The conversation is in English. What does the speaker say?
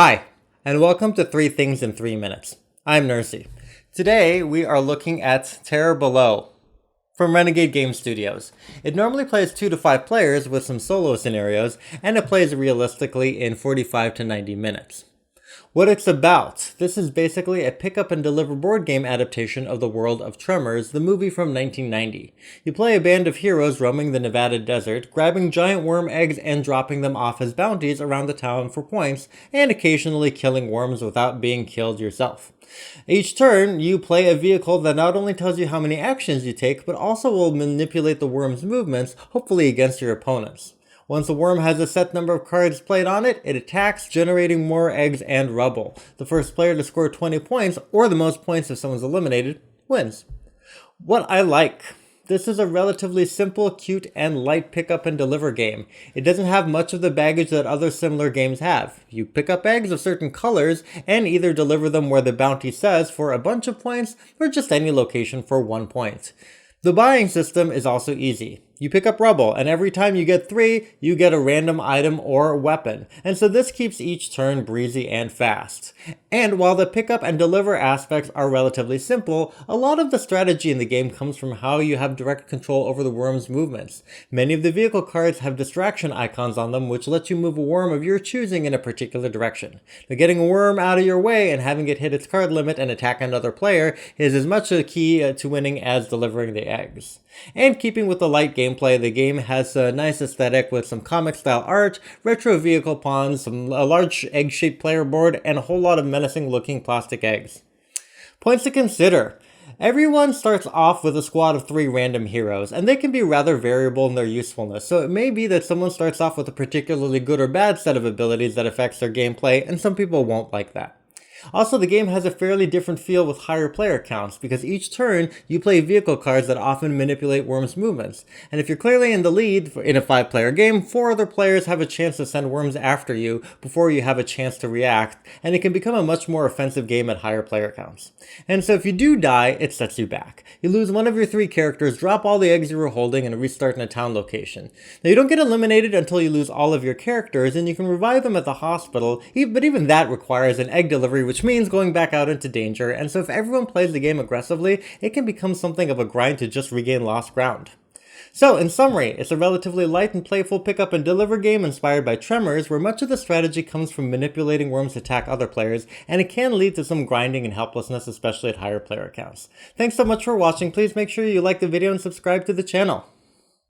Hi, and welcome to 3 Things in 3 Minutes. I'm Nersi. Today, we are looking at Terror Below from Renegade Game Studios. It normally plays 2 to 5 players with some solo scenarios, and it plays realistically in 45 to 90 minutes. What it's about. This is basically a pick up and deliver board game adaptation of The World of Tremors, the movie from 1990. You play a band of heroes roaming the Nevada desert, grabbing giant worm eggs and dropping them off as bounties around the town for points, and occasionally killing worms without being killed yourself. Each turn, you play a vehicle that not only tells you how many actions you take, but also will manipulate the worm's movements, hopefully against your opponents. Once a worm has a set number of cards played on it, it attacks, generating more eggs and rubble. The first player to score 20 points, or the most points if someone's eliminated, wins. What I like. This is a relatively simple, cute, and light pick up and deliver game. It doesn't have much of the baggage that other similar games have. You pick up eggs of certain colors and either deliver them where the bounty says for a bunch of points, or just any location for 1 point. The buying system is also easy. You pick up rubble, and every time you get 3, you get a random item or weapon, and so this keeps each turn breezy and fast. And while the pick up and deliver aspects are relatively simple, a lot of the strategy in the game comes from how you have direct control over the worm's movements. Many of the vehicle cards have distraction icons on them which let you move a worm of your choosing in a particular direction. Now, getting a worm out of your way and having it hit its card limit and attack another player is as much a key to winning as delivering the eggs. And keeping with the light gameplay, the game has a nice aesthetic with some comic-style art, retro vehicle pawns, a large egg-shaped player board, and a whole lot of menacing-looking plastic eggs. Points to consider. Everyone starts off with a squad of 3 random heroes, and they can be rather variable in their usefulness, so it may be that someone starts off with a particularly good or bad set of abilities that affects their gameplay, and some people won't like that. Also, the game has a fairly different feel with higher player counts, because each turn you play vehicle cards that often manipulate worms' movements. And if you're clearly in the lead in a 5-player game, 4 other players have a chance to send worms after you before you have a chance to react, and it can become a much more offensive game at higher player counts. And so if you do die, it sets you back. You lose one of your 3 characters, drop all the eggs you were holding, and restart in a town location. Now, you don't get eliminated until you lose all of your characters, and you can revive them at the hospital, but even that requires an egg delivery, which means going back out into danger, and so if everyone plays the game aggressively, it can become something of a grind to just regain lost ground. So, in summary, it's a relatively light and playful pick up and deliver game inspired by Tremors, where much of the strategy comes from manipulating worms to attack other players, and it can lead to some grinding and helplessness, especially at higher player counts. Thanks so much for watching. Please make sure you like the video and subscribe to the channel.